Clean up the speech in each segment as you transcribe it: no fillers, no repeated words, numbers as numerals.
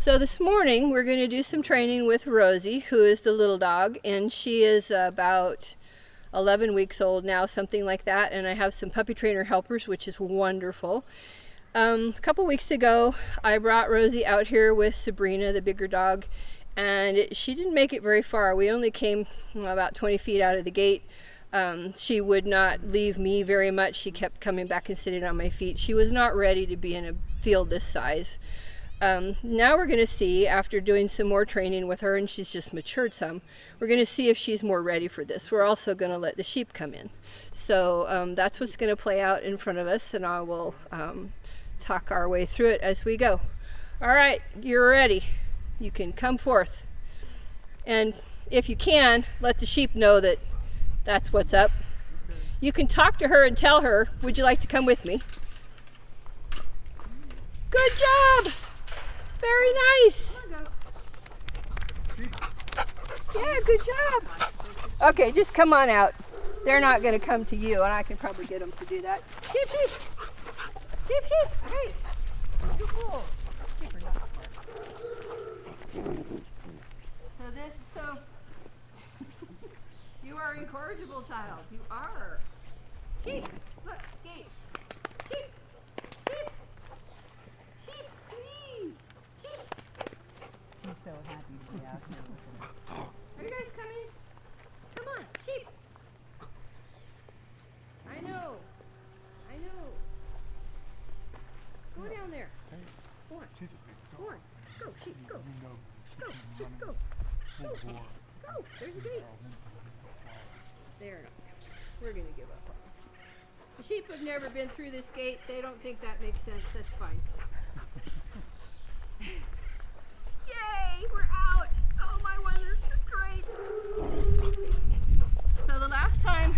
So this morning we're going to do some training with Rosie, who is the little dog, and she is about 11 weeks old now, something like that, and I have some puppy trainer helpers, which is wonderful. A couple weeks ago I brought Rosie out here with Sabrina, the bigger dog, and she didn't make it very far. We only came about 20 feet out of the gate. She would not leave me very much. She kept coming back and sitting on my feet. She was not ready to be in a field this size. Now we're going to see, after doing some more training with her, and she's just matured some, we're going to see if she's more ready for this. We're also going to let the sheep come in. So that's what's going to play out in front of us, and I will talk our way through it as we go. All right, you're ready. You can come forth. And if you can, let the sheep know that that's what's up. You can talk to her and tell her, would you like to come with me? Good job! Very nice. Yeah, good job. Okay, just come on out. They're not going to come to you, and I can probably get them to do that. Sheep, sheep. Sheep, sheep. Hey. You're cool. Sheep are not smart. So you are incorrigible, child. You are. Sheep. Look, gate. Sheep. Sheep. Sheep, please. He's so happy to be out here with him. Are you guys coming? Come on, sheep. I know. Go down there. Go on. Go on. Go, sheep, go. Go, sheep, go. Go. Go. There's a gate. There. We're going to give up on this. The sheep have never been through this gate. They don't think that makes sense. That's fine. Yay, we're out. Oh my wonder, this is great. So the last time,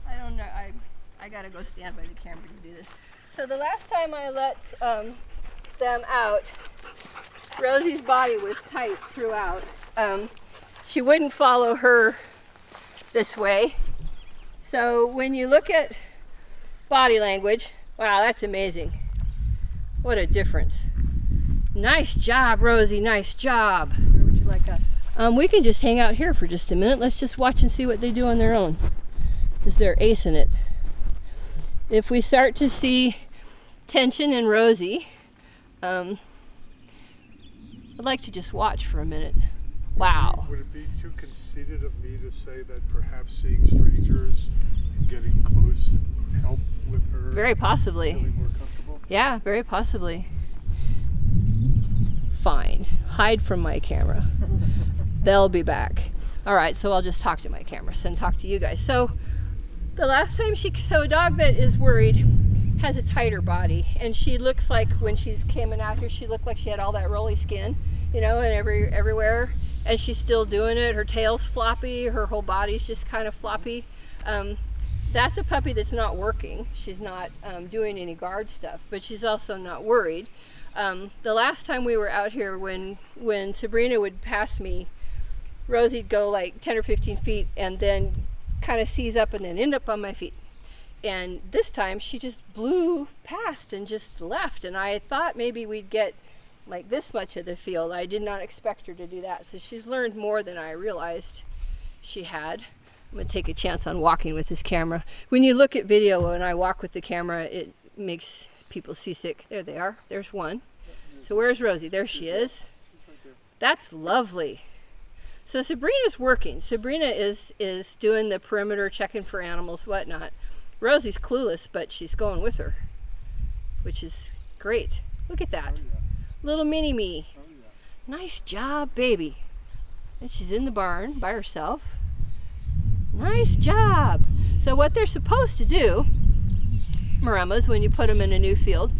I don't know, I gotta go stand by the camera to do this. So the last time I let them out, Rosie's body was tight throughout. She wouldn't follow her this way. So when you look at body language, wow, that's amazing. What a difference. Nice job, Rosie, nice job. Where would you like us? We can just hang out here for just a minute. Let's just watch and see what they do on their own, because they're acing it. If we start to see tension in Rosie, I'd like to just watch for a minute. Wow. Would it be too conceited of me to say that perhaps seeing strangers and getting close helped with her? Very possibly. Feeling more comfortable? Yeah, very possibly. Fine. Hide from my camera. They'll be back. All right, so I'll just talk to my cameras and talk to you guys. So the last time so a dog that is worried has a tighter body, and she looks like when she's coming out here, she looked like she had all that rolly skin, you know, and everywhere, and she's still doing it. Her tail's floppy, her whole body's just kind of floppy. That's a puppy that's not working. She's not doing any guard stuff, but she's also not worried. The last time we were out here, when Sabrina would pass me, Rosie'd go like 10 or 15 feet and then kind of seize up and then end up on my feet. And this time she just blew past and just left, and I thought maybe we'd get like this much of the field. I did not expect her to do that. So she's learned more than I realized she had. I'm going to take a chance on walking with this camera. When you look at video and I walk with the camera, it makes people seasick. There they are. There's one. So where's Rosie? There she is. That's lovely. So Sabrina's working. Sabrina is doing the perimeter, checking for animals, whatnot. Rosie's clueless, but she's going with her, which is great. Look at that. Little mini-me. Nice job, baby. And she's in the barn by herself. Nice job. So what they're supposed to do, Maremmas, when you put them in a new field,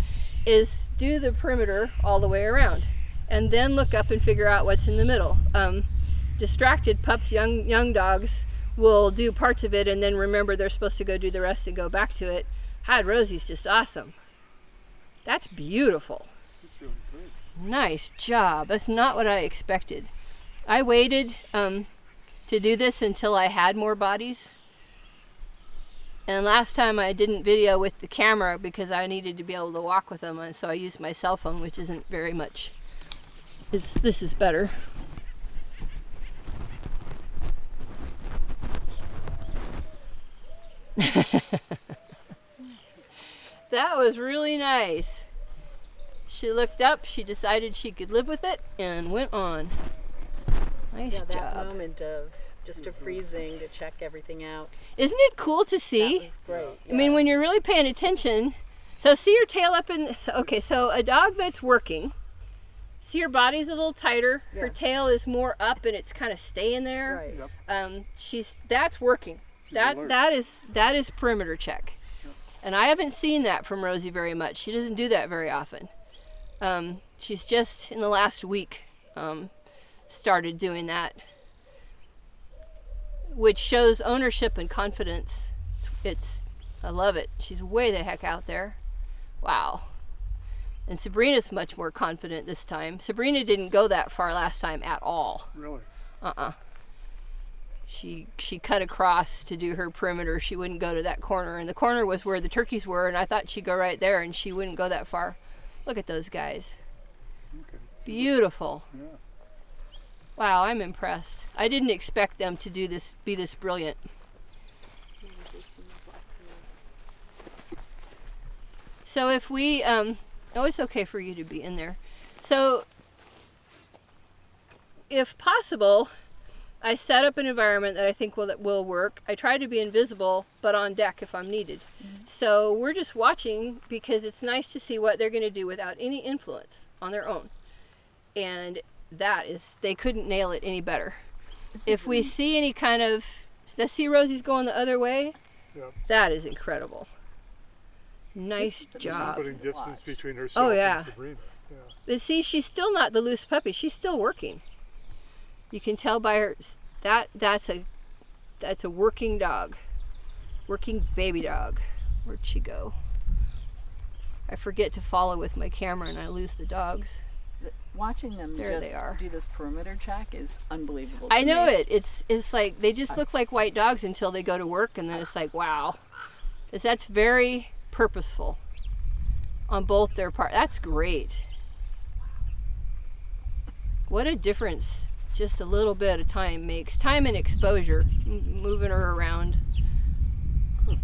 is do the perimeter all the way around and then look up and figure out what's in the middle. Distracted pups, young dogs, will do parts of it and then remember they're supposed to go do the rest and go back to it. Rosie's just awesome. That's beautiful. That's really good. Nice job. That's not what I expected. I waited to do this until I had more bodies. And last time I didn't video with the camera because I needed to be able to walk with them, and so I used my cell phone, which isn't very much. This is better. That was really nice. She looked up, she decided she could live with it, and went on. Nice Yeah, that job. moment of just a freezing to check everything out. Isn't it cool to see? That was great. I mean, when you're really paying attention. So see your tail up in, okay, so a dog that's working, see her body's a little tighter, her Yeah. tail is more up and it's kind of staying there. Right. Yep. That's working. alert. That is perimeter check. And I haven't seen that from Rosie very much. She doesn't do that very often. She's just in the last week started doing that, which shows ownership and confidence. I love it. She's way the heck out there. Wow. And Sabrina's much more confident this time. Sabrina didn't go that far last time at all. Really? She cut across to do her perimeter. She wouldn't go to that corner, and the corner was where the turkeys were, and I thought she'd go right there, and she wouldn't go that far. Look at those guys. Okay. Beautiful. Yeah. Wow, I'm impressed. I didn't expect them to be this brilliant. So if we, it's okay for you to be in there. So if possible, I set up an environment that I think will work. I try to be invisible, but on deck if I'm needed. So we're just watching because it's nice to see what they're going to do without any influence on their own. And they couldn't nail it any better. If we see any kind of, see Rosie's going the other way? Yep. That is incredible. Nice job. Putting distance between herself and Sabrina. Yeah. But see, she's still not the loose puppy. She's still working. You can tell by her that's a working dog, working baby dog. Where'd she go? I forget to follow with my camera and I lose the dogs. Watching them There they just are. do this perimeter check is unbelievable. I to know me. it. It's like they just look like white dogs until they go to work, and then it's like, wow, because that's very purposeful on both their part. That's great. What a difference just a little bit of time makes. Time and exposure, moving her around.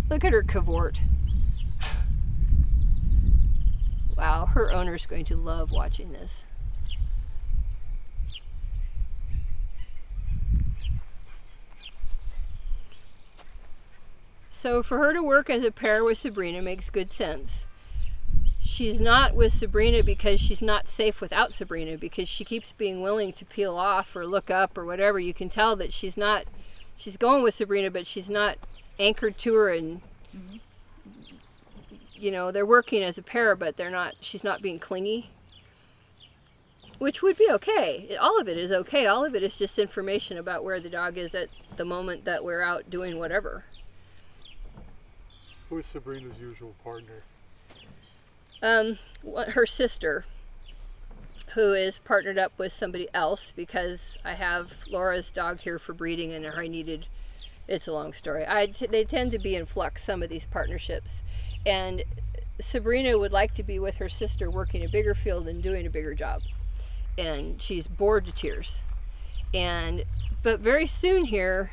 Look at her cavort. Wow, her owner's going to love watching this. So for her to work as a pair with Sabrina makes good sense. She's not with Sabrina because she's not safe without Sabrina, because she keeps being willing to peel off or look up or whatever. You can tell that she's going with Sabrina, but she's not anchored to her, and they're working as a pair, but she's not being clingy, which would be okay. All of it is okay. All of it is just information about where the dog is at the moment that we're out doing whatever. Who's Sabrina's usual partner? Her sister, who is partnered up with somebody else, because I have Laura's dog here for breeding and it's a long story. They tend to be in flux, some of these partnerships. And Sabrina would like to be with her sister working a bigger field and doing a bigger job. And she's bored to tears. But very soon here,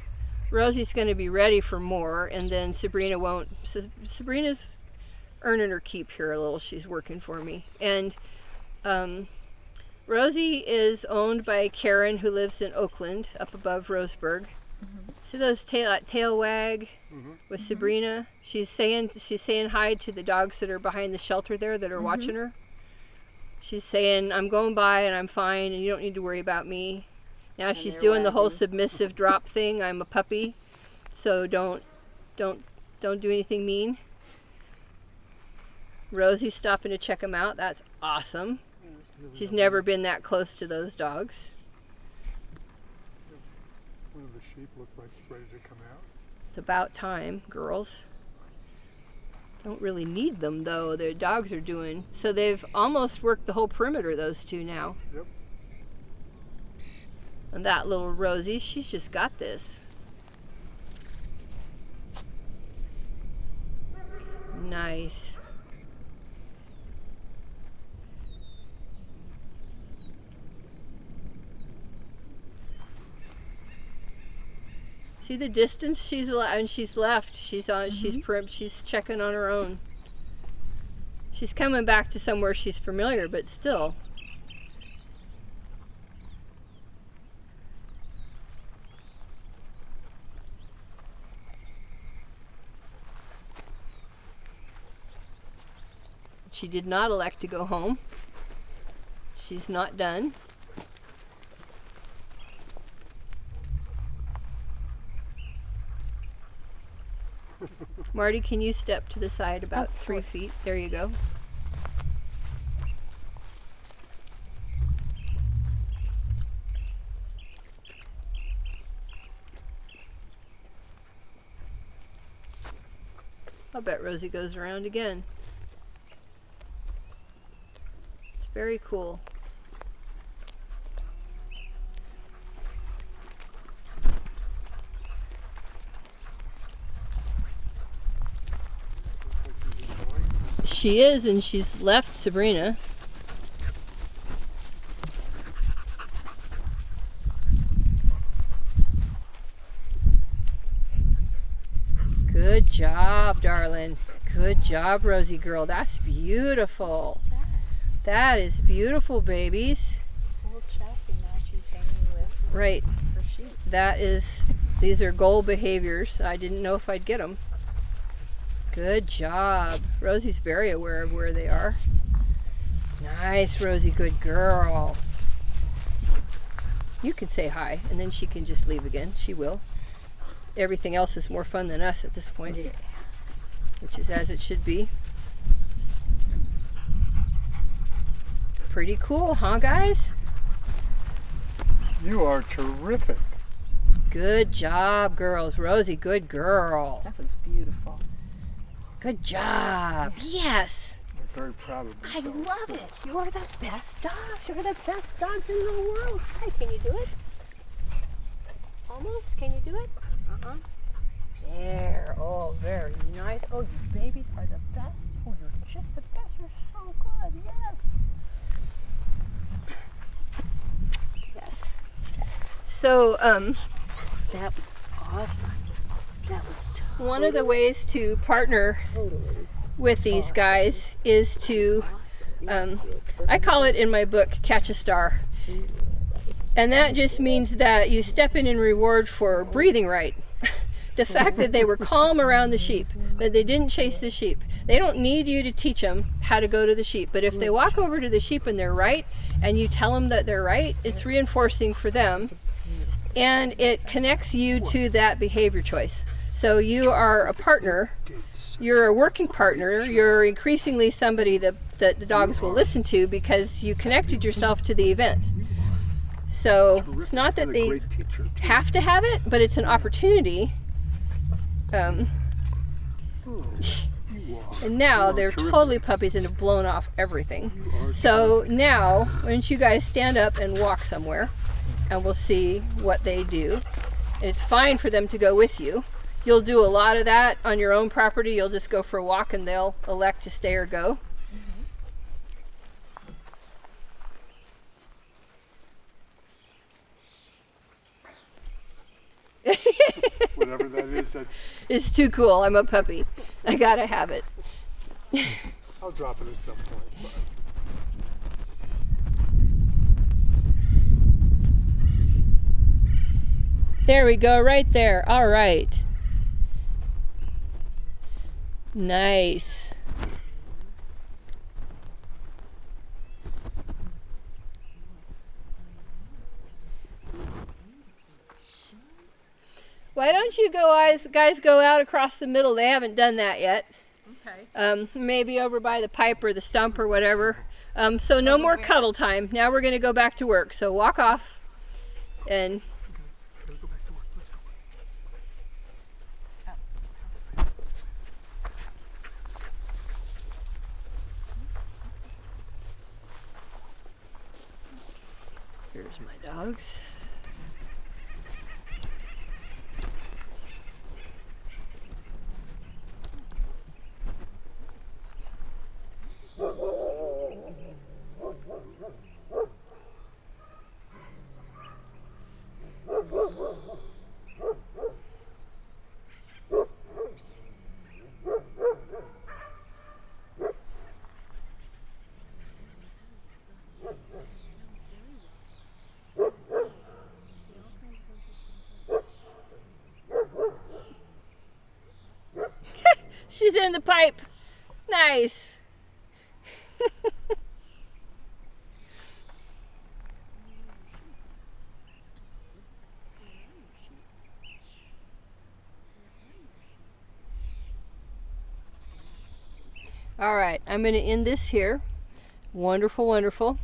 Rosie's going to be ready for more, and then Sabrina won't. Sabrina's earning her keep here a little. She's working for me. And Rosie is owned by Karen, who lives in Oakland, up above Roseburg. See those tail wag with Sabrina? She's saying hi to the dogs that are behind the shelter there that are watching her. She's saying, I'm going by and I'm fine and you don't need to worry about me. Now And she's they're doing the whole wagging. submissive drop thing. I'm a puppy, so don't do anything mean. Rosie's stopping to check them out. That's awesome. She's never been that close to those dogs. One of the sheep looks like it's ready to come out. It's about time, girls. Don't really need them though. Their dogs are doing so. They've almost worked the whole perimeter, those two now. Yep. And that little Rosie, she's just got this. Nice. See the distance she's and she's left. She's on. She's checking on her own. She's coming back to somewhere she's familiar, but still. She did not elect to go home. She's not done. Marty, can you step to the side about 3 feet? There you go. I'll bet Rosie goes around again. It's very cool. She is, and she's left Sabrina. Good job, darling. Good job, Rosie girl. That's beautiful. That is beautiful, babies. Full check, and now she's hanging with Right. her sheep. These are goal behaviors. I didn't know if I'd get them. Good job. Rosie's very aware of where they are. Nice, Rosie, good girl. You can say hi, and then she can just leave again. She will. Everything else is more fun than us at this point, which is as it should be. Pretty cool, huh, guys? You are terrific. Good job, girls. Rosie, good girl. That was beautiful. Good job. Yes. I'm very proud of I myself. love it. You are the best dogs. You're the best dogs in the world. Hi, can you do it? Almost. Can you do it? There. Oh, very nice. Oh, you babies are the best. Oh, you're just the best. You're so good. Yes. Yes. So, That was awesome. That was one of the ways to partner with these guys is to, I call it in my book, catch a star. And that just means that you step in reward for breathing right. The fact that they were calm around the sheep, that they didn't chase the sheep. They don't need you to teach them how to go to the sheep. But if they walk over to the sheep and they're right, and you tell them that they're right, it's reinforcing for them. And it connects you to that behavior choice. So you are a partner. You're a working partner. You're increasingly somebody that the dogs will listen to because you connected yourself to the event. So it's not that they have to have it, but it's an opportunity. And now they're totally puppies and have blown off everything. So now, why don't you guys stand up and walk somewhere, and we'll see what they do. And it's fine for them to go with you. You'll do a lot of that on your own property. You'll just go for a walk and they'll elect to stay or go. Whatever that is, that's. It's too cool. I'm a puppy. I gotta have it. I'll drop it at some point. But There we go, right there. All right. Nice. Why don't you guys go out across the middle? They haven't done that yet. Okay. Maybe over by the pipe or the stump or whatever. So no more cuddle time. Now we're going to go back to work. So walk off and here's my dogs. She's in the pipe. Nice. All right, I'm going to end this here. Wonderful, wonderful.